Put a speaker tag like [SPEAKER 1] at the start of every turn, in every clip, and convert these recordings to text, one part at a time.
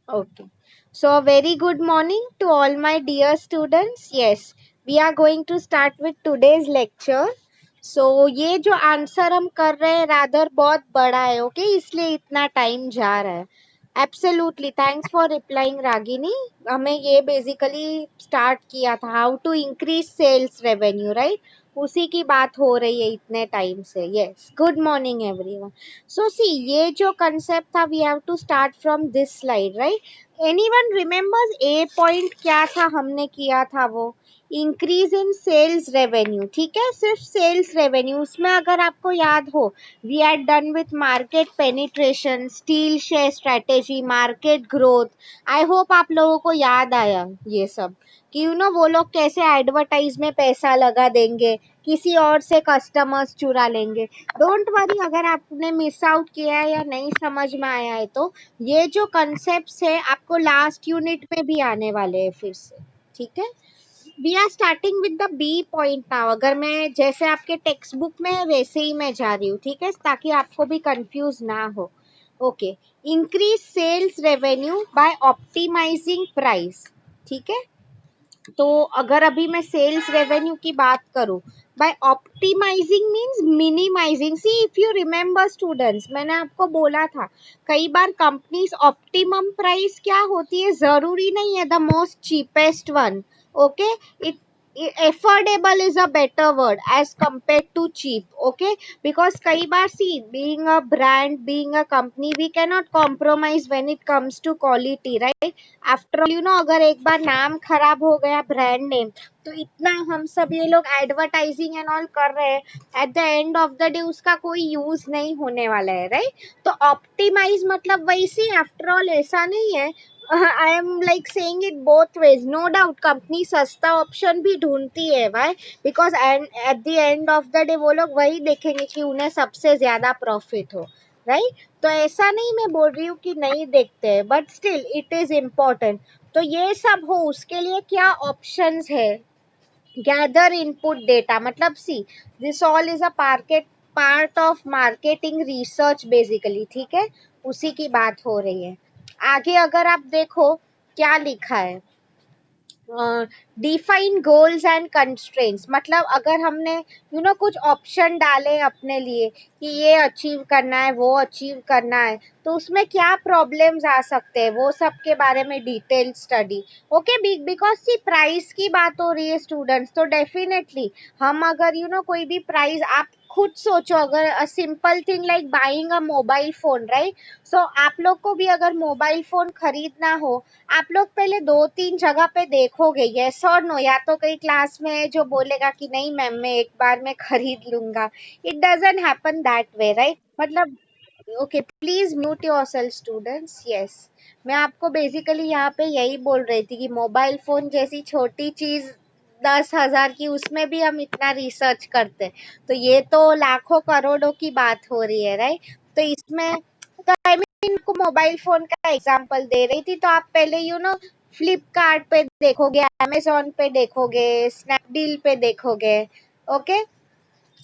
[SPEAKER 1] Okay. So, a very good morning to all my dear students. Yes, we are going to start with today's lecture. So, ये जो answer हम कर रहे हैं rather बहुत बड़ा है, ओके इसलिए इतना टाइम जा रहा है. Absolutely thanks for replying Ragini. हमें ये बेसिकली स्टार्ट किया था how to increase sales revenue, right? उसी की बात हो रही है इतने टाइम से. Yes, good morning everyone. So see, ये जो कंसेप्ट था we have to start from this slide, right? Anyone remembers a point क्या था हमने किया था? वो इंक्रीज इन सेल्स रेवेन्यू. ठीक है, सिर्फ सेल्स रेवेन्यू. उसमें अगर आपको याद हो, we are done with market penetration, steal share strategy, market growth. I hope आप लोगों को याद आया ये सब कि वो लोग कैसे एडवर्टाइज में पैसा लगा देंगे, किसी और से कस्टमर्स चुरा लेंगे. डोंट वरी अगर आपने मिस आउट किया है या नहीं समझ में आया है तो ये जो कंसेप्ट है आपको लास्ट यूनिट में भी आने वाले हैं फिर से. ठीक है, we are starting with the B point now. अगर मैं जैसे आपके टेक्स्ट बुक में वैसे ही मैं जा रही हूँ, ठीक है, ताकि आपको भी कंफ्यूज ना हो. Okay, increase sales revenue by optimising price. ठीक है, तो अगर अभी मैं सेल्स रेवेन्यू की बात करूं, by optimising means minimising. See if you remember students, मैंने आपको बोला था कई बार कंपनीज ऑप्टिमम प्राइस क्या होती है, जरूरी नहीं है the most cheapest one. Okay, it affordable is a better word as compared to cheap. Okay, because कई बार see, being a brand, being a company, we cannot compromise when it comes to quality, right? After all अगर एक बार नाम खराब हो गया brand name, तो इतना हम सब ये लोग एडवर्टाइजिंग एंड ऑल कर रहे हैं, eight the end of the day उसका कोई यूज नहीं होने वाला है, राइट? तो ऑप्टिमाइज मतलब वैसे आफ्टर ऑल ऐसा नहीं है. I am like saying it both ways. No doubt company सस्ता ऑप्शन भी ढूंढती है. Why? Because at the end of the day वो लोग वही देखेंगे कि उन्हें सबसे ज्यादा प्रॉफिट हो, राइट? तो ऐसा नहीं मैं बोल रही हूँ कि नहीं देखते हैं, but still it is important. तो ये सब हो उसके लिए क्या ऑप्शंस है? गैदर इनपुट डेटा, मतलब see, this all is a part of marketing research basically. ठीक है, उसी की बात हो रही है. आगे अगर आप देखो क्या लिखा है, डिफाइन गोल्स एंड कंस्ट्रेंट्स. मतलब अगर हमने कुछ ऑप्शन डाले अपने लिए कि ये अचीव करना है, वो अचीव करना है, तो उसमें क्या प्रॉब्लम्स आ सकते हैं, वो सब के बारे में detail study. Okay, because see price की बात हो रही है स्टूडेंट्स, तो डेफिनेटली हम अगर कोई भी प्राइस, आप खुद सोचो, अगर a simple thing like buying a mobile phone, right? So आप लोग को भी अगर मोबाइल फोन खरीदना हो, आप लोग पहले दो तीन जगह पे देखोगे, यस और नो? या तो कई क्लास में है जो बोलेगा कि नहीं मैम मैं एक बार में खरीद लूंगा. It doesn't happen that way, right? मतलब okay, please mute yourself students. Yes, मैं आपको बेसिकली यहाँ पे यही बोल रही थी कि मोबाइल फोन जैसी छोटी चीज 10,000 की, उसमें भी हम इतना रिसर्च करते हैं, तो ये तो लाखों करोड़ों की बात हो रही है, राइट? तो इसमें तो आई मीन को मोबाइल फोन का एग्जांपल दे रही थी, तो आप पहले फ्लिपकार्ट पे देखोगे, अमेजोन पे देखोगे, स्नैपडील पे देखोगे. ओके,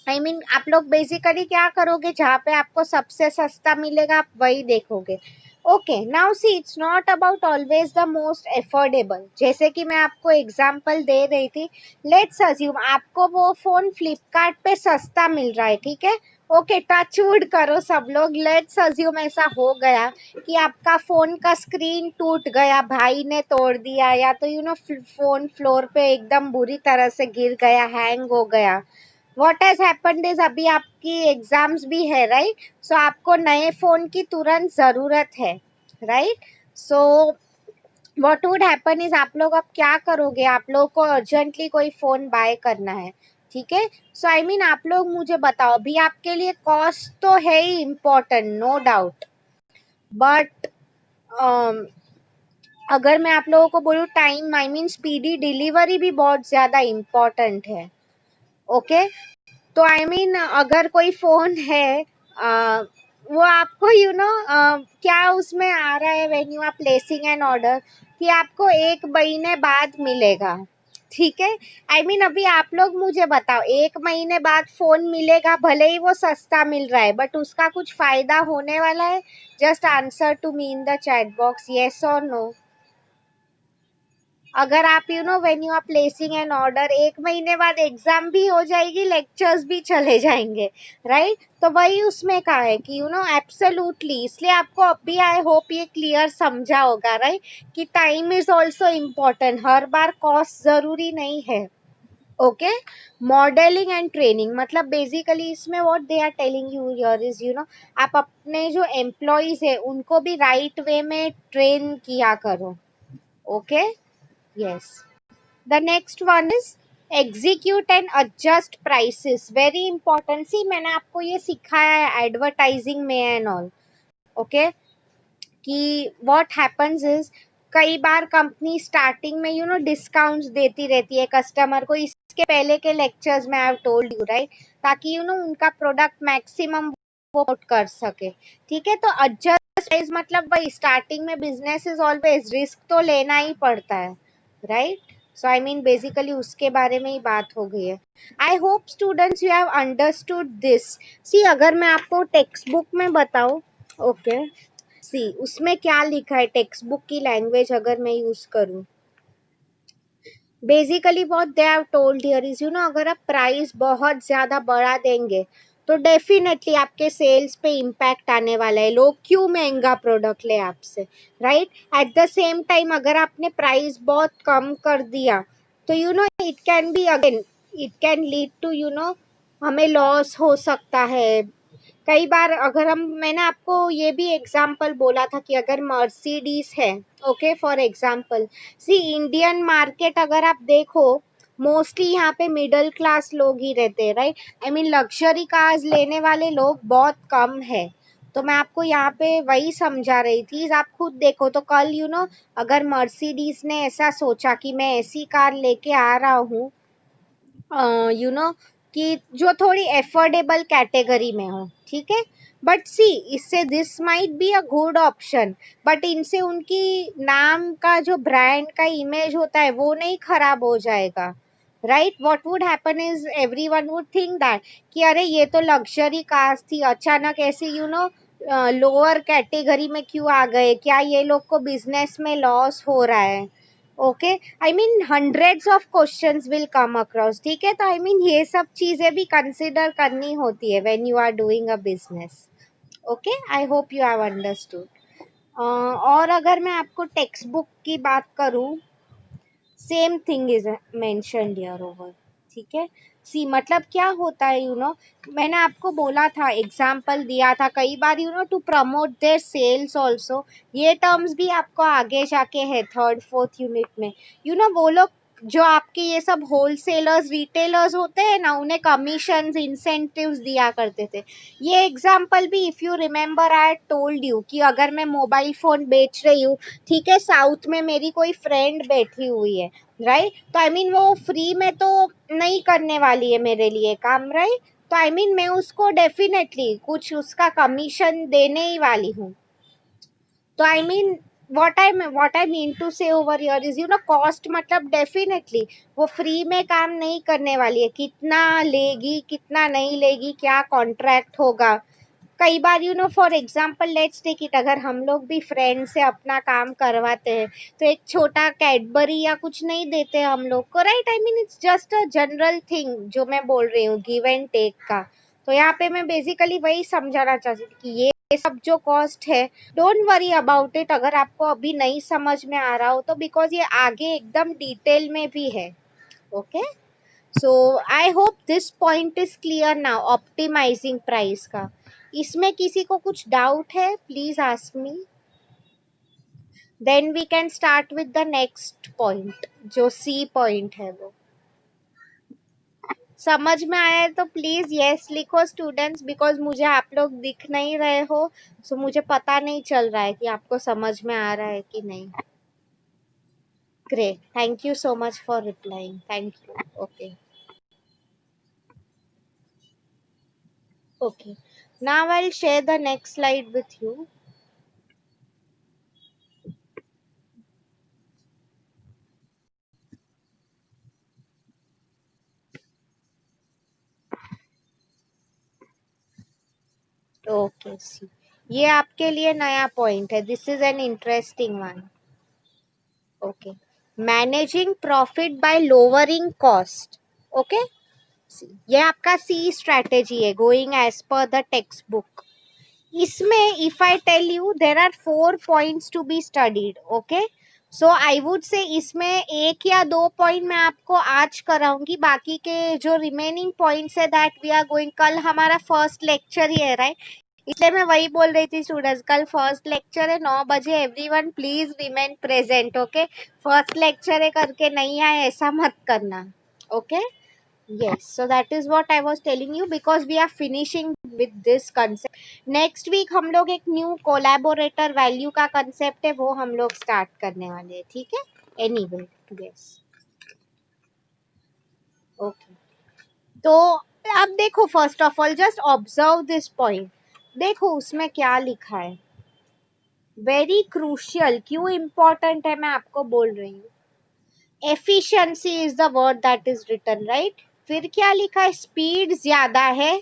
[SPEAKER 1] आई मीन आप लोग बेसिकली क्या करोगे, जहाँ पे आपको सबसे सस्ता मिलेगा आप वही देखोगे. Okay, now see, it's not about always the most affordable. जैसे कि मैं आपको एग्जांपल दे रही थी, लेट्स अज्यूम आपको वो फोन फ्लिपकार्ट पे सस्ता मिल रहा है, ठीक है? ओके, टचवुड करो सब लोग, लेट्स अज्यूम ऐसा हो गया कि आपका फोन का स्क्रीन टूट गया, भाई ने तोड़ दिया, या तो फोन फ्लोर पे एकदम बुरी तरह से गिर गया, हैंग हो गया. व्हाट हैज हैपेंड इज अभी आपकी एग्जाम्स भी है, राइट? सो आपको नए फोन की तुरंत जरूरत है, right? So what would happen is, आप लोग अब क्या करोगे, आप लोग को अर्जेंटली कोई फोन बाय करना है, ठीक है? सो आई मीन आप लोग मुझे बताओ, अभी आपके लिए कॉस्ट तो है ही इम्पोर्टेंट, नो डाउट, बट अगर मैं आप लोगों को बोलूँ time, I mean speedy delivery भी बहुत ज्यादा इम्पोर्टेंट है. ओके, तो आई मीन अगर कोई फोन है, वो आपको क्या उसमें आ रहा है when you are placing an order, कि आपको एक महीने बाद मिलेगा, ठीक है। अभी आप लोग मुझे बताओ, 1 महीने बाद फोन मिलेगा, भले ही वो सस्ता मिल रहा है, बट उसका कुछ फायदा होने वाला है? Just answer to me in the chat box, yes और नो। अगर आप when you are placing an order, 1 महीने बाद एग्जाम भी हो जाएगी, लेक्चर्स भी चले जाएंगे, राइट? तो वही उसमें कहा है कि एब्सोल्युटली, इसलिए आपको अभी आई होप ये क्लियर समझा होगा, राइट? कि टाइम इज ऑल्सो इम्पोर्टेंट, हर बार कॉस्ट जरूरी नहीं है। ओके, मॉडलिंग एंड ट्रेनिंग मतलब बेसिकली इसमें what they are telling you here is आप अपने जो एम्प्लॉयज है उनको भी राइट वे में ट्रेन किया करो। Okay, yes. The next one is execute and adjust prices, very important. See मैंने आपको ये सिखाया है एडवर्टाइजिंग में एंड ऑल। ओके, कि व्हाट हैपेंस इज, कई बार कंपनी स्टार्टिंग में डिस्काउंट्स देती रहती है कस्टमर को। इसके पहले के लेक्चर्स में I have told you, right? ताकि उनका प्रोडक्ट मैक्सिमम वो promote कर सके। ठीक है, तो एडजस्ट प्राइस मतलब वही, स्टार्टिंग में बिजनेस इज ऑलवेज रिस्क तो लेना ही पड़ता है, right? So I mean basically उसके बारे में ही बात हो गई है। I hope students you have understood this. See अगर मैं आपको टेक्स्ट बुक में बताऊं, ओके, सी उसमें क्या लिखा है, टेक्स्ट बुक की लैंग्वेज अगर मैं यूज करूं, basically what they have told here is अगर आप प्राइस बहुत ज्यादा बढ़ा देंगे तो डेफिनेटली आपके सेल्स पे इम्पैक्ट आने वाला है। लोग क्यों महंगा प्रोडक्ट ले आपसे, right? At the same time अगर आपने प्राइस बहुत कम कर दिया तो it can be again, it can lead to हमें लॉस हो सकता है। कई बार अगर मैंने आपको ये भी एग्जाम्पल बोला था कि अगर मर्सिडीज है, okay for example, see Indian market अगर आप देखो, मोस्टली यहाँ पे मिडिल क्लास लोग ही रहते हैं, right? I mean luxury cars लेने वाले लोग बहुत कम है। तो मैं आपको यहाँ पे वही समझा रही थी, आप खुद देखो तो कल अगर मर्सिडीज ने ऐसा सोचा कि मैं ऐसी कार लेके आ रहा हूँ कि जो थोड़ी एफोर्डेबल कैटेगरी में हो, ठीक है, बट सी इससे this might be a good option, but इनसे उनकी नाम का जो ब्रांड का इमेज होता है वो नहीं खराब हो जाएगा, right? What would happen is everyone would think that कि अरे ये तो लग्जरी कार्स थी, अचानक ऐसे लोअर कैटेगरी में क्यों आ गए, क्या ये लोग को बिजनेस में लॉस हो रहा है? Okay, I mean hundreds of questions will come across, ठीक है? तो आई मीन ये सब चीजें भी कंसिडर करनी होती है when you are doing a business. Okay, I hope you have understood. और अगर मैं आपको टेक्स्ट बुक की बात करूं, same thing is mentioned here over, ठीक है? सी मतलब क्या होता है मैंने आपको बोला था, एग्जाम्पल दिया था कई बार to promote their sales also, ये टर्म्स भी आपको आगे जाके है थर्ड फोर्थ यूनिट में। वो लोग जो आपके ये सब होलसेलर्स रिटेलर्स होते हैं ना, उन्हें कमीशन इंसेंटिव्स दिया करते थे। ये एग्जाम्पल भी if you remember I told you कि अगर मैं मोबाइल फोन बेच रही हूँ, ठीक है, साउथ में मेरी कोई फ्रेंड बैठी हुई है, राइट? तो आई मीन वो फ्री में तो नहीं करने वाली है मेरे लिए काम, राइट? तो आई मीन मैं उसको डेफिनेटली कुछ उसका कमीशन देने ही वाली हूँ। तो I mean what I mean to say over here is cost मतलब डेफिनेटली वो फ्री में काम नहीं करने वाली है, कितना लेगी कितना नहीं लेगी, क्या कॉन्ट्रैक्ट होगा। कई बार for example let's take it, अगर हम लोग भी फ्रेंड से अपना काम करवाते हैं तो एक छोटा कैडबरी या कुछ नहीं देते हम लोग को, right? I mean it's just a general thing जो मैं बोल रही हूँ, गिव एंड टेक का। तो यहाँ पे मैं बेसिकली वही समझाना चाहती थी कि ये सब जो कॉस्ट है, डोंट वरी अबाउट इट अगर आपको अभी नहीं समझ में आ रहा हो तो, बिकॉज ये आगे एकदम डिटेल में भी है। Okay, so I hope this point is clear now, optimising price का। इसमें किसी को कुछ डाउट है, please ask me, then we can start with the next point जो सी पॉइंट है वो। समझ में आया है तो प्लीज यस लिखो स्टूडेंट्स, बिकॉज मुझे आप लोग दिख नहीं रहे हो, सो मुझे पता नहीं चल रहा है कि आपको समझ में आ रहा है कि नहीं। Great, thank you so much for replying, thank you. Okay, okay, now I'll share the next slide with you. Okay see, ये आपके लिए नया पॉइंट है, this is an interesting one. Okay, managing profit by lowering cost. Okay, ये आपका see strategy है, going as per the textbook. इसमें if I tell you there are 4 points to be studied. Okay, so I would say इसमें एक या दो point मैं आपको आज कराऊंगी, बाकी के जो रिमेनिंग पॉइंट्स है दैट वी आर गोइंग, कल हमारा फर्स्ट लेक्चर ही है राइट, इसलिए मैं वही बोल रही थी स्टूडेंट्स, कल फर्स्ट लेक्चर है 9 बजे, everyone please remain present. Okay, first lecture है करके नहीं आए ऐसा मत करना। Okay, yes, so that is what I was telling you, because we are finishing with this concept. Next week हम लोग एक न्यू कोलैबोरेटर वैल्यू का कंसेप्ट है वो हम लोग स्टार्ट करने वाले हैं, ठीक है। Anyway, yes, okay. तो अब देखो, first of all just observe this point, देखो उसमें क्या लिखा है, वेरी क्रूशियल, क्यों इंपॉर्टेंट है मैं आपको बोल रही हूँ। Efficiency is the word that is written right, फिर क्या लिखा है, स्पीड ज्यादा है,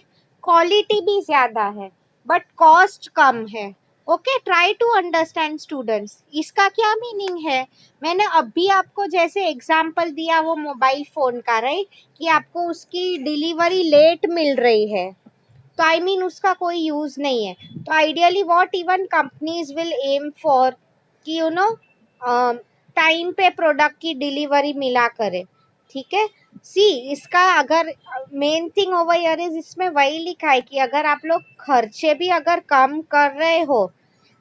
[SPEAKER 1] क्वालिटी भी ज्यादा है, बट कॉस्ट कम है। Okay, try to understand students, इसका क्या मीनिंग है। मैंने अभी आपको जैसे एग्जांपल दिया वो मोबाइल फोन का राइट, कि आपको उसकी डिलीवरी लेट मिल रही है, तो आई मीन उसका कोई यूज नहीं है। तो ideally what even companies will aim for, कि यू नो टाइम पे प्रोडक्ट की डिलीवरी मिला करे, ठीक है। सी, इसका अगर main thing over here is, इसमें वही लिखा है कि अगर आप लोग खर्चे भी अगर कम कर रहे हो,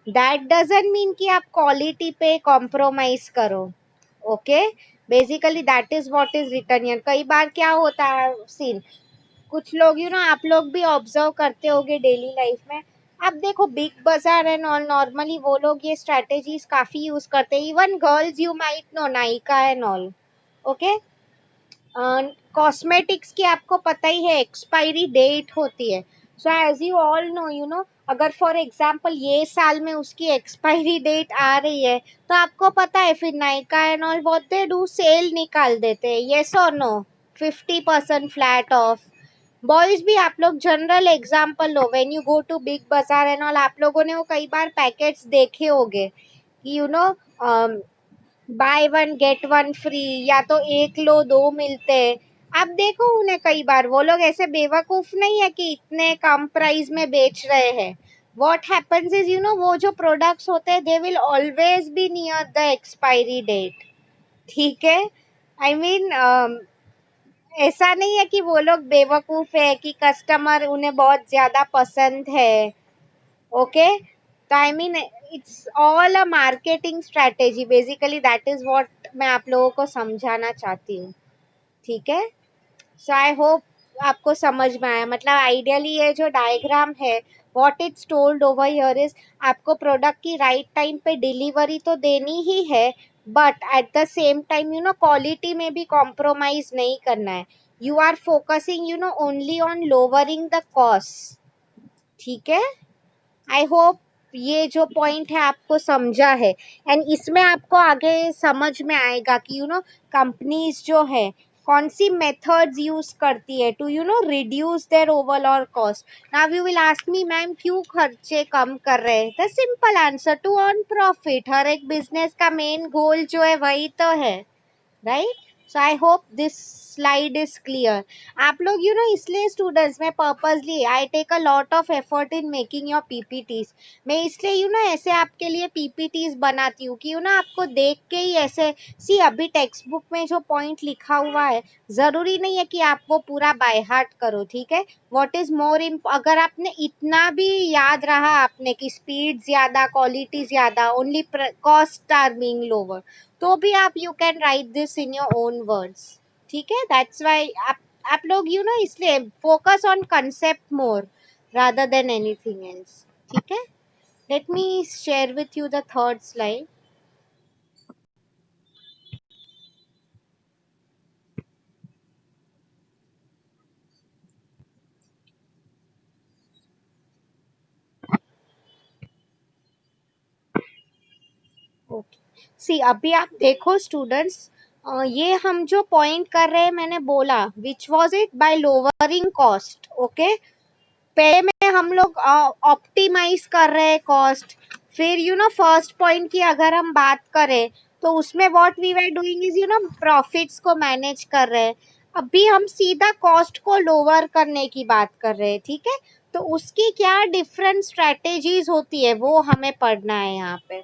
[SPEAKER 1] दैट डजंट मीन कि आप क्वालिटी पे कॉम्प्रोमाइज करो। Okay, basically that is what is written here. कई बार क्या होता है सीन, कुछ लोग आप लोग भी ऑब्जर्व करते होगे डेली लाइफ में, अब देखो big Bazaar and all, normally वो लोग ये स्ट्रैटेजीज काफी यूज करते हैं, even girls, you might know Nykaa and all. Okay, cosmetics की आपको पता ही है एक्सपायरी डेट होती है, so as you all know, अगर फॉर एग्जाम्पल ये साल में उसकी एक्सपायरी डेट आ रही है, तो आपको पता है फिर Nykaa and all what they do, sale निकाल देते हैं, यस और नो, 50% फ्लैट ऑफ। बॉयज भी, आप लोग जनरल एग्जाम्पल लो, when you go to Big Bazaar and all, आप लोगों ने वो कई बार पैकेट्स देखे होंगे कि by one get one free, या तो एक लो दो मिलते हैं। आप देखो उन्हें कई बार, वो लोग ऐसे बेवकूफ नहीं है कि इतने कम प्राइस में बेच रहे हैं। वॉट हैपन्स इज, वो जो प्रोडक्ट्स होते हैं they will always be near the expiry date, ठीक है। आई मीन ऐसा नहीं है कि वो लोग बेवकूफ है कि कस्टमर उन्हें बहुत ज्यादा पसंद है। ओके, तो I mean it's all a marketing strategy, basically that is what मैं आप लोगों को समझाना चाहती हूँ, ठीक है। सो आई होप आपको समझ में आया, मतलब आइडियली ये जो डायग्राम है, what it's told over here is, आपको प्रोडक्ट की राइट टाइम पे डिलीवरी तो देनी ही है, but at the same time quality में भी कॉम्प्रोमाइज नहीं करना है। You are focusing only on lowering the cost, ठीक है। आई होप ये जो पॉइंट है आपको समझा है, एंड इसमें आपको आगे समझ में आएगा कि कंपनीज जो है कौन सी मेथड्स यूज करती है to reduce their overall cost. Now you will ask me, ma'am क्यों खर्चे कम कर रहे हैं, the simple answer, to earn profit. हर एक बिजनेस का मेन गोल जो है वही तो है, right. So I hope this slide is clear. आप लोग इसलिए स्टूडेंट्स, मैं purposely I take a lot of effort in making your PPTs, मैं इसलिए ऐसे आपके लिए पीपीटीज बनाती हूँ कि आपको देख के ही ऐसे, सी अभी टेक्स्ट बुक में जो पॉइंट लिखा हुआ है जरूरी नहीं है कि आप वो पूरा बाय हार्ट करो, ठीक है। व्हाट इज मोर अगर आपने इतना भी याद रहा आपने कि स्पीड ज्यादा, क्वालिटी ज्यादा, only cost are being lower, तो भी आप you can write this in your own words, ठीक है। दैट्स वाई आप लोग इसलिए focus on concept more rather than anything else, ठीक है। Let me share with you the third slide. Okay, see अभी आप देखो स्टूडेंट्स, ये हम जो पॉइंट कर रहे हैं, मैंने बोला which was it, bye lowering cost. Okay, पहले मैं हम लोग ऑप्टिमाइज कर रहे हैं कॉस्ट। फिर फर्स्ट पॉइंट की अगर हम बात करें तो उसमें what we were doing is profits को मैनेज कर रहे हैं। अभी हम सीधा कॉस्ट को लोअर करने की बात कर रहे हैं, ठीक है। तो उसकी क्या डिफरेंट स्ट्रेटेजीज होती है वो हमें पढ़ना है यहाँ पे।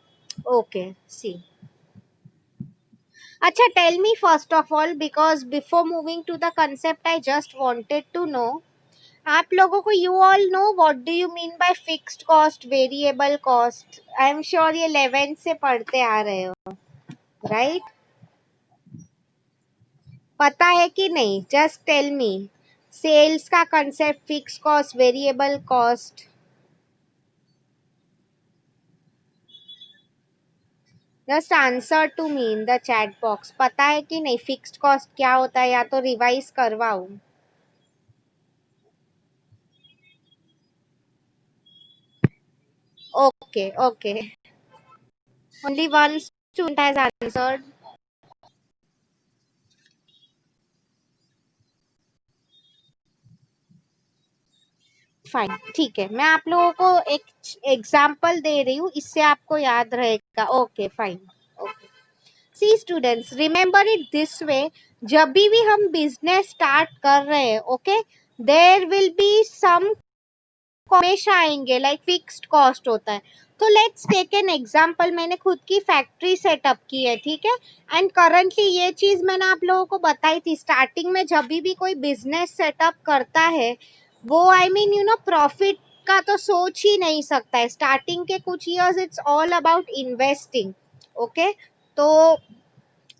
[SPEAKER 1] ओके सी, अच्छा tell me first of all, because before moving to the concept I just wanted to know, आप लोगों को you all know what do you mean by fixed cost, variable cost? I am sure ये 11th से पढ़ते आ रहे हो, right? पता है कि नहीं? Just tell me. सेल्स का concept, fixed cost, variable cost. Just answer to me in the chat box. पता है कि नहीं फिक्स्ड कॉस्ट क्या होता है, या तो रिवाइज करवाऊं? Okay okay, only one student has answered. Fine, ठीक है, मैं आप लोगों को एक एग्जाम्पल दे रही हूँ, इससे आपको याद रहेगा। Okay fine. Okay, see students, remember it this way, जब भी हम बिजनेस स्टार्ट कर रहे हैं, okay, there will be some हमेशा आएंगे, लाइक फिक्स्ड कॉस्ट होता है। तो लेट्स टेक एन एग्जांपल, मैंने खुद की फैक्ट्री सेटअप की है, ठीक है। एंड करंटली ये चीज मैंने आप लोगों को बताई थी स्टार्टिंग में, जब भी कोई बिजनेस सेटअप करता है वो आई मीन प्रॉफिट का तो सोच ही नहीं सकता है। स्टार्टिंग के कुछ years it's all about investing, okay. तो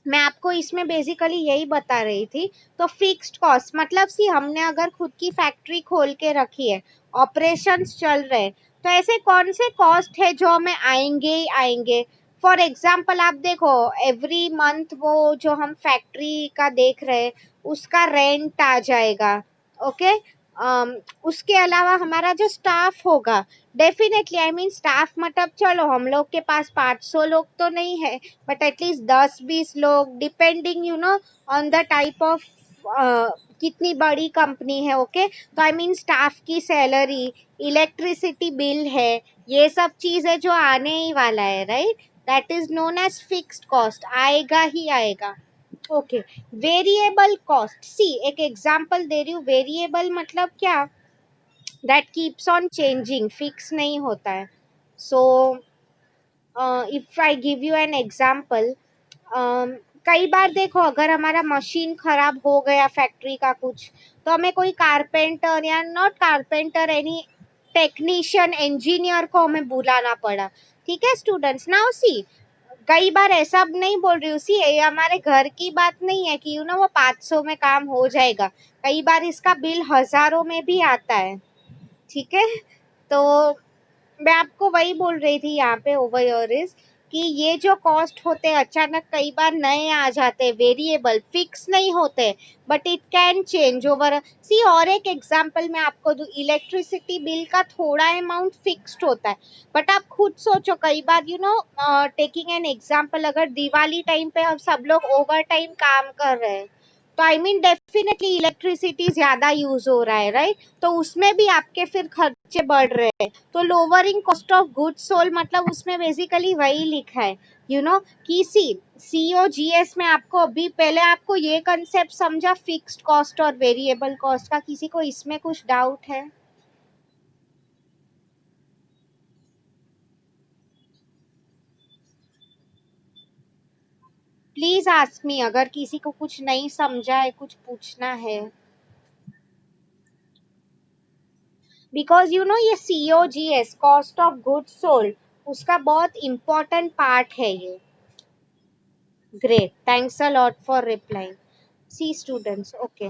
[SPEAKER 1] मैं आपको इसमें बेसिकली यही बता रही थी। तो फिक्स्ड कॉस्ट मतलब सी, हमने अगर खुद की फैक्ट्री खोल के रखी है, ऑपरेशंस चल रहे हैं, तो ऐसे कौन से कॉस्ट है जो हमें आएंगे ही आएंगे। फॉर एग्जाम्पल आप देखो, एवरी मंथ वो जो हम फैक्ट्री का देख रहे हैं उसका रेंट आ जाएगा, ओके। उसके अलावा हमारा जो स्टाफ होगा, डेफिनेटली आई मीन स्टाफ मतलब चलो हम लोग के पास 500 लोग तो नहीं है, बट एटलीस्ट 10-20 लोग, depending on the type of कितनी बड़ी कंपनी है, ओके। तो आई मीन स्टाफ की सैलरी, इलेक्ट्रिसिटी बिल है, ये सब चीजें जो आने ही वाला है, right, that is known as fixed cost, आएगा ही आएगा। ओके, वेरिएबल कॉस्ट, सी एक एग्जांपल दे रही हूँ। वेरिएबल मतलब क्या, that keeps on changing, fix नहीं होता है। So if I give you an example, कई बार देखो अगर हमारा मशीन खराब हो गया फैक्ट्री का कुछ, तो हमें कोई कारपेंटर या not carpenter, any technician, engineer को हमें बुलाना पड़ा, ठीक है स्टूडेंट्स। नाउ सी, कई बार ऐसा नहीं बोल रही हूँ, सी ये हमारे घर की बात नहीं है कि वो 500 में काम हो जाएगा। कई बार इसका बिल हजारों में भी आता है, ठीक है। तो मैं आपको वही बोल रही थी यहाँ पे, ओवर योर इज कि ये जो कॉस्ट होते हैं अचानक कई बार नए आ जाते हैं, वेरिएबल फिक्स नहीं होते, but it can change over. See और एक एग्जांपल मैं आपको दूं, इलेक्ट्रिसिटी बिल का थोड़ा अमाउंट फिक्स्ड होता है, बट आप खुद सोचो, कई बार टेकिंग एन एग्जांपल, अगर दिवाली टाइम पे अब सब लोग ओवर टाइम काम कर रहे हैं, तो आई मीन डेफिनेटली इलेक्ट्रिसिटी ज्यादा यूज हो रहा है, राइट, तो उसमें भी आपके फिर खर्चे बढ़ रहे हैं। तो lowering cost of goods sold मतलब उसमें बेसिकली वही लिखा है, कि सी सीओजीएस में आपको अभी पहले आपको ये कंसेप्ट समझा फिक्स्ड कॉस्ट और वेरिएबल कॉस्ट का। किसी को इसमें कुछ डाउट है? प्लीज आस्क मी, अगर किसी को कुछ नहीं समझा है, कुछ पूछना है। बिकॉज ये COGS, cost of goods sold, उसका बहुत इंपॉर्टेंट पार्ट है ये। Great, thanks a lot for replying. See students, okay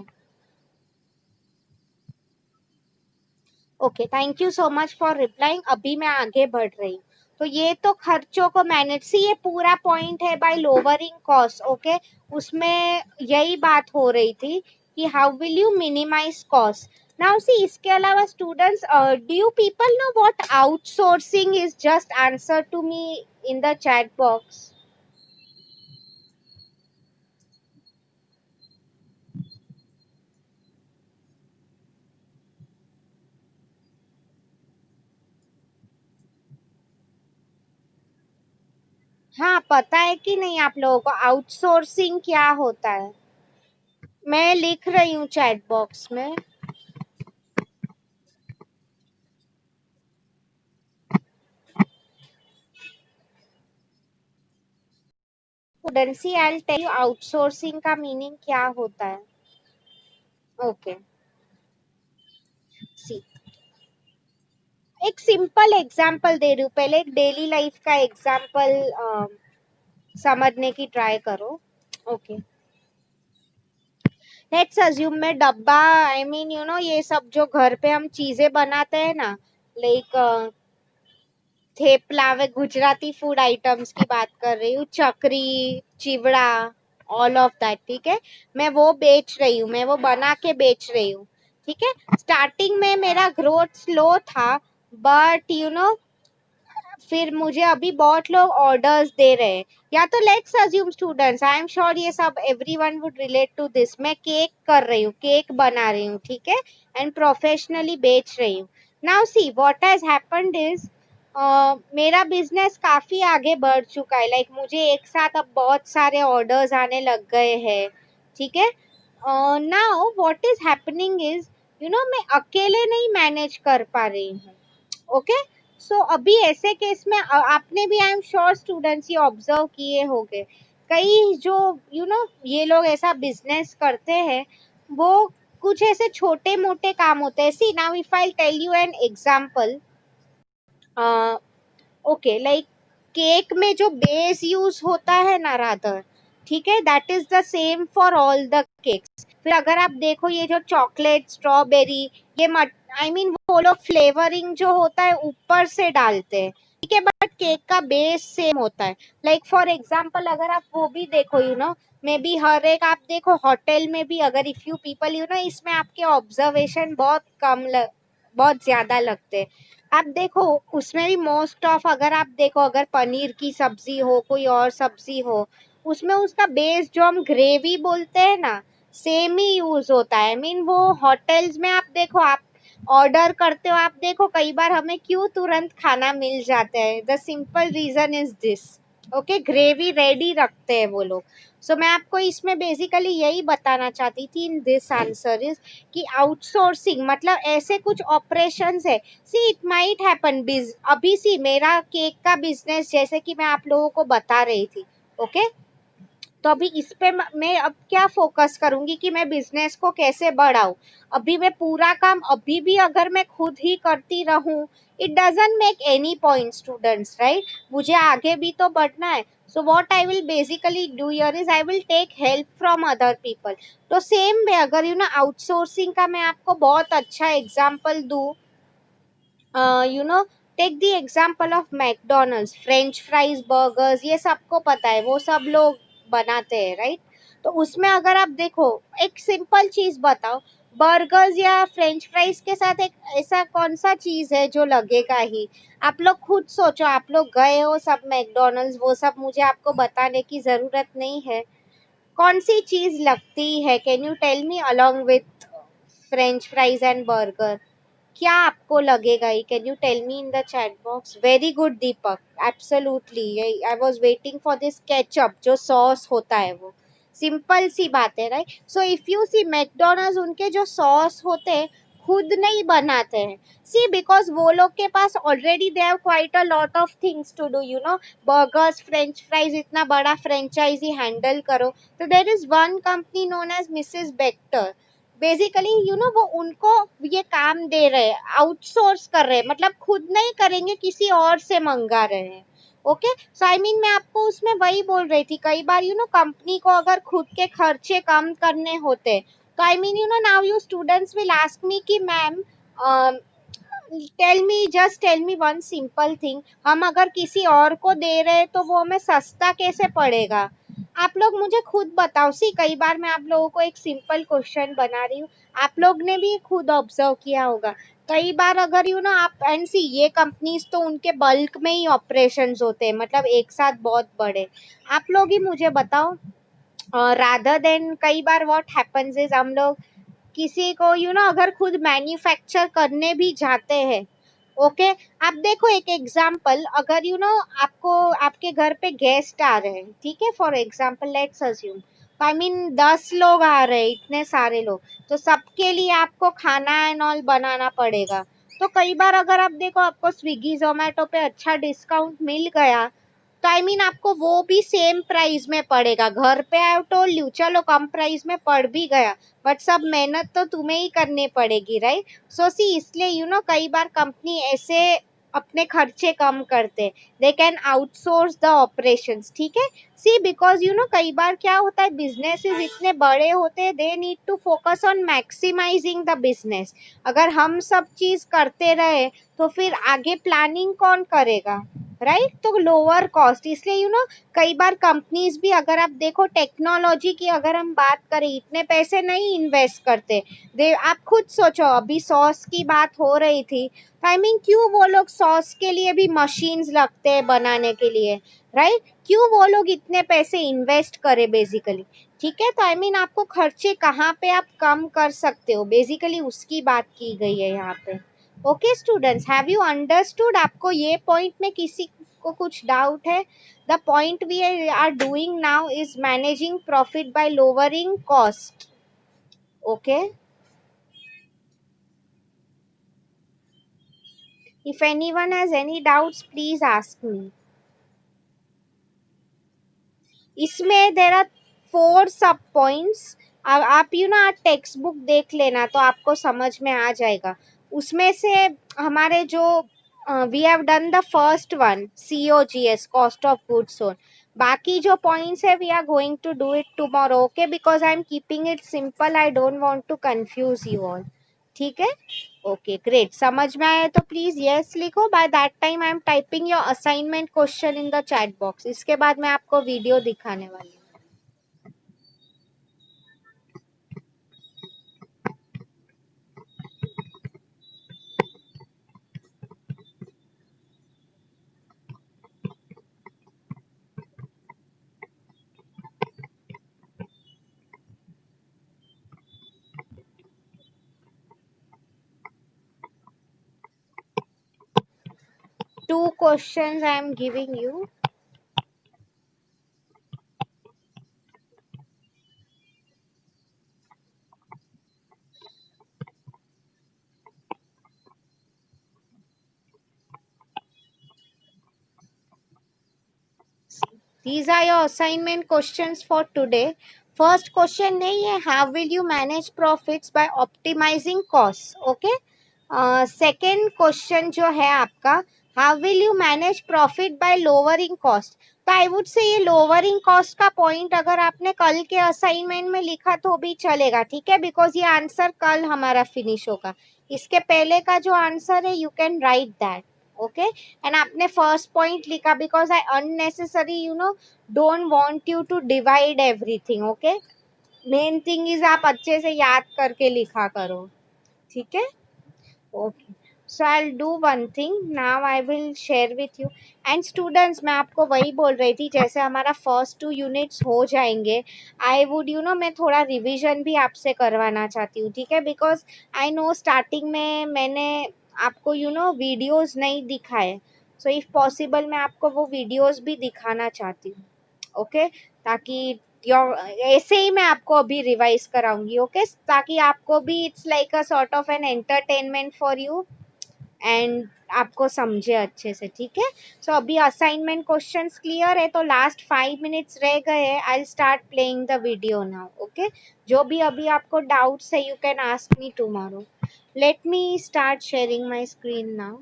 [SPEAKER 1] okay, thank you so much for replying. अभी मैं आगे बढ़ रही हूँ। तो ये तो खर्चों को मैनेज, सी ये पूरा पॉइंट है बाय लोअरिंग कॉस्ट, ओके। उसमें यही बात हो रही थी कि how will you minimise cost. Now see, इसके अलावा students, do you people know what outsourcing is? Just answer to me in the chat box. हाँ, पता है कि नहीं आप लोगों को आउटसोर्सिंग क्या होता है? मैं लिख रही हूँ चैट बॉक्स में। Students, I tell you outsourcing का मीनिंग क्या होता है। ओके, सी, एक सिंपल एग्जांपल दे रही हूँ, पहले एक डेली लाइफ का एग्जांपल समझने की ट्राई करो। ओके, लेट्स अज्यूम मैं डब्बा, आई मीन यू नो ये सब जो घर पे हम चीजें बनाते हैं ना, लाइक थेपला व गुजराती फूड आइटम्स की बात कर रही हूँ, चकरी, चिवड़ा, ऑल ऑफ दैट, ठीक है। मैं वो बेच रही हूँ, मैं वो बना के बेच रही हूँ, ठीक है। स्टार्टिंग में मेरा ग्रोथ स्लो था, बट यू नो फिर मुझे अभी बहुत लोग ऑर्डर्स दे रहे हैं। या तो let's assume students, I am sure ये सब everyone would relate to this, मैं केक कर रही हूँ, केक बना रही हूँ, ठीक है, एंड प्रोफेशनली बेच रही हूँ। Now see what has happened is, मेरा बिजनेस काफी आगे बढ़ चुका है, लाइक मुझे एक साथ अब बहुत सारे ऑर्डर्स आने लग गए हैं, ठीक है। Now what is happening is, you know मैं अकेले नहीं मैनेज कर पा रही हूँ, ओके। सो अभी ऐसे केस में आपने भी, आई एम श्योर स्टूडेंट्स, ये ऑब्जर्व किए होंगे, कई जो यू नो ये लोग ऐसा बिजनेस करते हैं, वो कुछ ऐसे छोटे मोटे काम होते हैं। See now if I tell you an example, okay, like cake में जो बेस यूज होता है ना रादर, ठीक है, that is the same for all the cakes. फिर अगर आप देखो ये जो चॉकलेट, स्ट्रॉबेरी, ये मट, आई मीन वो लोग फ्लेवरिंग जो होता है ऊपर से डालते हैं, ठीक है, बट केक का बेस सेम होता है। लाइक फॉर एग्जाम्पल अगर आप वो भी देखो, यू नो मे बी हर एक, आप देखो होटल में भी अगर if you people, you know इसमें आपके ऑब्जर्वेशन बहुत बहुत ज्यादा लगते हैं। आप देखो उसमें भी मोस्ट ऑफ, अगर आप देखो अगर पनीर की सब्जी हो, कोई और सब्जी हो, उसमें उसका बेस जो हम ग्रेवी बोलते हैं ना, सेम ही यूज होता है। आई मीन वो होटल्स में आप देखो, आप ऑर्डर करते हो, आप देखो कई बार हमें क्यों तुरंत खाना मिल जाता है, the simple reason is this, okay, gravy ready रखते हैं वो लोग। सो मैं आपको इसमें बेसिकली यही बताना चाहती थी इन दिस आंसर इज, कि आउटसोर्सिंग मतलब ऐसे कुछ ऑपरेशंस है। सी इट माइट हैपन, अभी सी मेरा केक का बिजनेस जैसे कि मैं आप लोगों को बता रही थी, ओके। तो अभी इस पे मैं अब क्या फोकस करूंगी कि मैं बिजनेस को कैसे बढ़ाऊं। अभी मैं पूरा काम अभी भी अगर मैं खुद ही करती रहूं, it doesn't make any point students, right. मुझे आगे भी तो बढ़ना है। So what I will basically do here is, I will take help from other people. तो सेम वे अगर यू नो आउटसोर्सिंग का मैं आपको बहुत अच्छा एग्जांपल दूं, you know take the example of McDonald's, french fries, burgers, ये सबको पता है, वो सब लोग बनाते हैं, राइट। तो उसमें अगर आप देखो, एक सिंपल चीज बताओ, बर्गर्स या फ्रेंच फ्राइज के साथ एक ऐसा कौन सा चीज है जो लगेगा ही। आप लोग खुद सोचो, आप लोग गए हो सब मैकडोनल्ड्स, वो सब मुझे आपको बताने की जरूरत नहीं है, कौन सी चीज लगती है, can you tell me along with French fries and burger, क्या आपको लगेगा ही, can you tell me in the chat box. Very good Deepak, absolutely, I was waiting for this, ketchup जो सॉस होता है वो, सिंपल सी बात है, right. So if you see McDonald's, उनके जो सॉस होते हैं खुद नहीं बनाते हैं, सी बिकॉज वो लोग के पास already they have quite a lot of things to do, you know burgers, French fries, इतना बड़ा फ्रेंचाइजी हैंडल करो, तो there is one company known as Mrs Bector, basically you know वो उनको ये काम दे रहे हैं, आउटसोर्स कर रहे हैं, मतलब खुद नहीं करेंगे, किसी और से मंगा रहे हैं, ओके। सो आई मीन मैं आपको उसमें वही बोल रही थी, कई बार यू नो कंपनी को अगर खुद के खर्चे कम करने होते, तो I mean you know now you students will ask me कि ma'am tell me, just tell me one simple thing, हम अगर किसी और को दे रहे हैं तो वो हमें सस्ता कैसे पड़ेगा। आप लोग मुझे खुद बताओ। सी कई बार मैं आप लोगों को एक सिंपल क्वेश्चन बना रही हूँ, आप लोग ने भी खुद ऑब्जर्व किया होगा, कई बार अगर यू नो आप, एंड सी ये कंपनीज तो उनके बल्क में ही ऑपरेशंस होते हैं, मतलब एक साथ बहुत बड़े, आप लोग ही मुझे बताओ, रादर देन कई बार व्हाट हैपेंस इज, हम लोग किसी को यू नो अगर खुद मैन्युफैक्चर करने भी जाते हैं, ओके। आप देखो एक एग्जाम्पल, अगर आपको आपके घर पे गेस्ट आ रहे हैं, ठीक है, for example let's assume, I mean 10 लोग आ रहे हैं, इतने सारे लोग, तो सबके लिए आपको खाना एंड ऑल बनाना पड़ेगा। तो कई बार अगर आप देखो आपको स्विगी जोमेटो पे अच्छा डिस्काउंट मिल गया, तो आई मीन आपको वो भी सेम प्राइस में पड़ेगा। घर पे आई टोल्ड यू चलो कम प्राइस में पड़ भी गया, बट सब मेहनत तो तुम्हें ही करनी पड़ेगी, राइट। सो सी इसलिए कई बार कंपनी ऐसे अपने खर्चे कम करते, they can outsource the operations, ठीक है। सी बिकॉज कई बार क्या होता है, बिजनेसेस इतने बड़े होते हैं, they need to focus on maximising the business. अगर हम सब चीज करते रहे तो फिर आगे प्लानिंग कौन करेगा, राइट। तो लोअर कॉस्ट, इसलिए कई बार कंपनीज भी, अगर आप देखो टेक्नोलॉजी की अगर हम बात करें, इतने पैसे नहीं इन्वेस्ट करते। दे आप खुद सोचो, अभी सॉस की बात हो रही थी, तो आई मीन क्यों वो लोग सॉस के लिए भी मशीन्स लगते हैं बनाने के लिए, राइट। क्यों वो लोग इतने पैसे इन्वेस्ट करे बेसिकली, ठीक है। तो आई मीन आपको खर्चे कहाँ पे आप कम कर सकते हो, बेसिकली उसकी बात की गई है यहाँ पे। Okay students, have you understood? आपको ये पॉइंट में किसी को कुछ डाउट है? The point we are doing now is managing profit by lowering cost. Okay, if anyone has any doubts please ask me. इसमें देर आर 4 सब पॉइंट्स। आप टेक्स्ट बुक देख लेना तो आपको समझ में आ जाएगा। उसमें से हमारे जो we have done the first one, COGS, cost of goods sold. बाकी जो पॉइंट्स है we are going to do it tomorrow, okay, because I am keeping it simple, I don't want to confuse you all, ठीक है। Okay great, समझ में आया तो please yes लिखो। By that time I am typing your assignment question in the chat box. इसके बाद मैं आपको वीडियो दिखाने वाली हूँ। 2 questions I am giving you. These are your assignment questions for today. First question नहीं है, how will you manage profits by optimizing costs? Okay. Second question जो है आपका, how will you manage profit by lowering cost. तो I would say ये lowering cost का point अगर आपने कल के असाइनमेंट में लिखा तो भी चलेगा, ठीक है, बिकॉज ये आंसर कल हमारा फिनिश होगा। इसके पहले का जो आंसर है you can write that, okay. And आपने फर्स्ट पॉइंट लिखा because I unnecessary don't want you to divide everything, okay. Main thing is आप अच्छे से याद करके लिखा करो, ठीक है। Okay, so I'll do one thing now. I will share with you. And students, मैं आपको वही बोल रही थी, जैसे हमारा फर्स्ट 2 यूनिट्स हो जाएंगे, आई वुड मैं थोड़ा रिवीजन भी आपसे करवाना चाहती हूँ, ठीक है, बिकॉज आई नो स्टार्टिंग में मैंने आपको वीडियोस नहीं दिखाए। सो इफ पॉसिबल मैं आपको वो वीडियोस भी दिखाना चाहती हूँ, ओके, ताकि ऐसे ही मैं आपको अभी रिवाइज कराऊंगी, ओके, ताकि आपको भी it's like a sort of an entertainment for you and आपको समझे अच्छे से, ठीक है। सो अभी असाइनमेंट क्वेश्चंस क्लियर है, तो लास्ट 5 मिनट्स रह गए हैं, I start playing the video now, okay. जो भी अभी आपको डाउट्स है you can ask me tomorrow. Let me start sharing my screen now.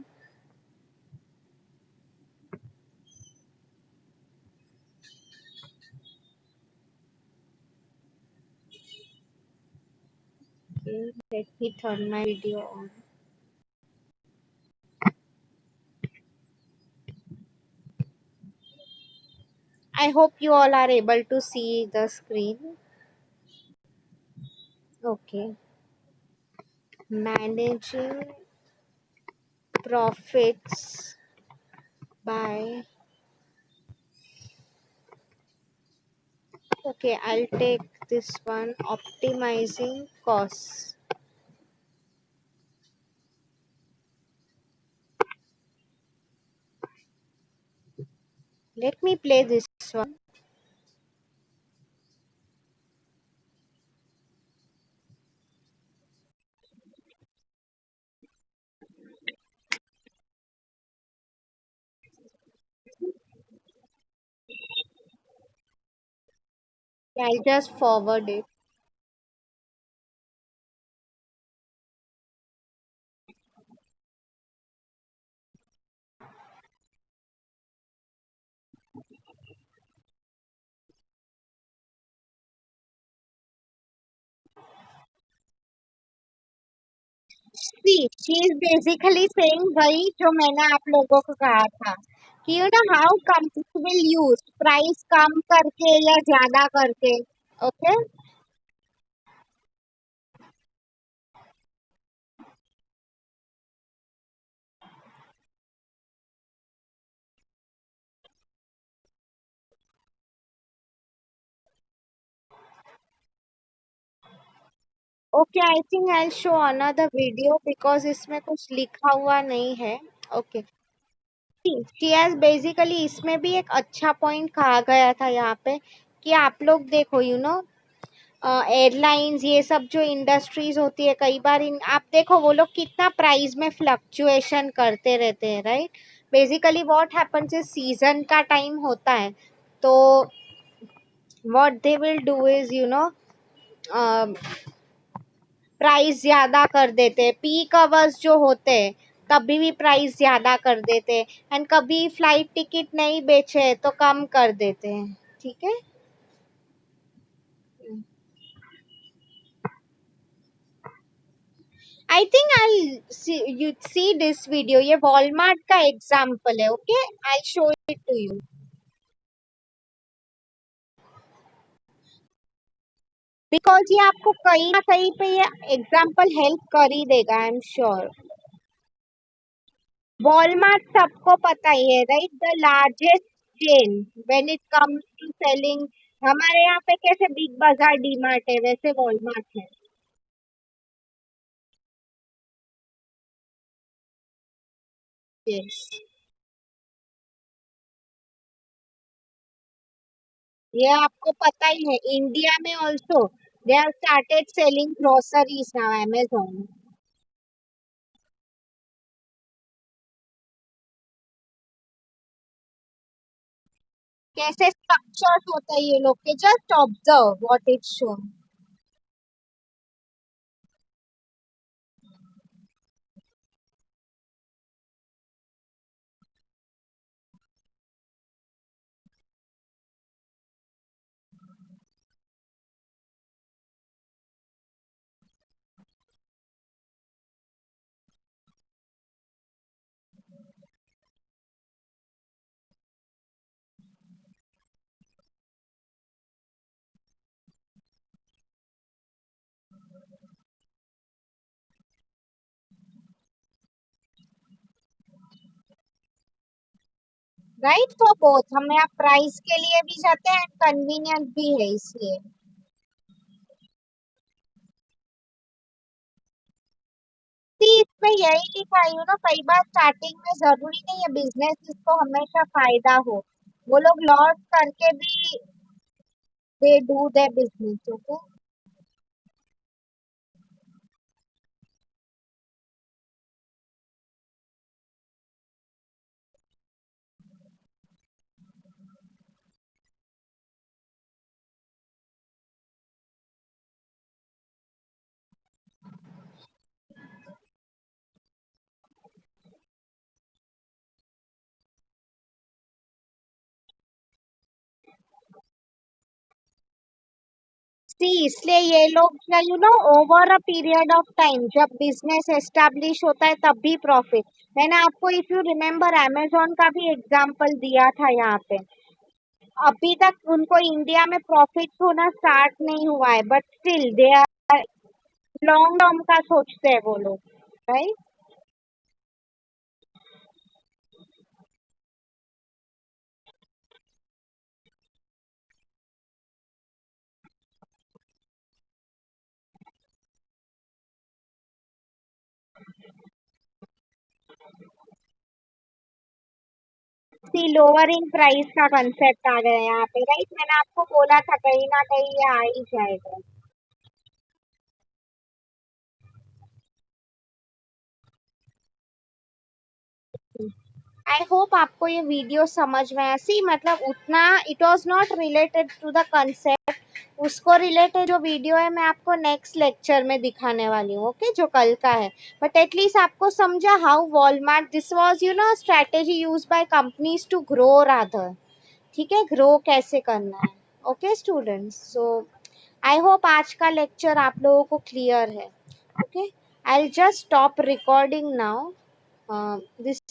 [SPEAKER 1] Okay, let me turn my video on. I hope you all are able to see the screen. Okay. Managing profits by, okay, I'll take this one, optimizing costs. Let me play this one. Yeah, I'll just forward it. See, she is basically saying वही जो मैंने आप लोगों को कहा था कि you know how companies will use price कम करके या ज्यादा करके. Okay. Okay, I think I'll show another video because इसमें कुछ लिखा हुआ नहीं है. Okay. शी हैज बेसिकली इसमें भी एक अच्छा पॉइंट कहा गया था यहाँ पे कि आप लोग देखो एयरलाइंस ये सब जो इंडस्ट्रीज होती है कई बार इन आप देखो वो लोग कितना प्राइस में फ्लक्चुएशन करते रहते हैं right. Basically what happens is season का टाइम होता है तो what they will do is price ज्यादा कर देते. पीक आवर्स जो होते हैं तभी भी प्राइस ज्यादा कर देते. एंड कभी फ्लाइट टिकट नहीं बेचे तो कम कर देते हैं. ठीक है. I think I you see this video. ये वॉलमार्ट का एग्जाम्पल है. Okay, I show it to you because ये आपको कहीं ना कहीं पे ये एग्जाम्पल हेल्प कर ही देगा. आई एम श्योर. वॉलमार्ट सबको पता ही है right. The largest chain when it comes to selling. हमारे यहाँ पे कैसे बिग बाजार डीमार्ट है वैसे वॉलमार्ट है. यस. ये आपको पता ही है इंडिया में also they have started selling groceries now Amazon. कैसे स्ट्रक्चर्ड होता है ये लोग के. Just observe what it show. Right. For both हमें आप प्राइस के लिए भी जाते हैं एंड कन्वीनियंट भी है इसलिए. सी इसमें यही लिखा है कई बार स्टार्टिंग में जरूरी नहीं है बिजनेस जिसको हमेशा फायदा हो. वो लोग लॉस करके भी they do their business. Okay. See इसलिए ये लोग क्या over a period of time जब बिजनेस एस्टेब्लिश होता है तब भी प्रॉफिट. मैंने आपको इफ यू रिमेम्बर अमेजोन का भी एग्जांपल दिया था यहाँ पे. अभी तक उनको इंडिया में प्रॉफिट होना स्टार्ट नहीं हुआ है but still they are long term का सोचते हैं वो लोग. राइट. सी लोअरिंग प्राइस का कंसेप्ट आ गया यहाँ पे, राइट? मैंने आपको बोला था कहीं ना कहीं ये आ ही जाएगा। आई होप आपको ये वीडियो समझ में आया। सी मतलब उतना it was not related to the concept. उसको रिलेटेड जो वीडियो है मैं आपको नेक्स्ट लेक्चर में दिखाने वाली हूँ, ओके, जो कल का है। बट एटलीस्ट आपको समझा how Walmart this was strategy use by companies to grow rather. ठीक है, ग्रो कैसे करना है। Okay students, so I hope आज का लेक्चर आप लोगों को क्लियर है। Okay, I just stop recording now this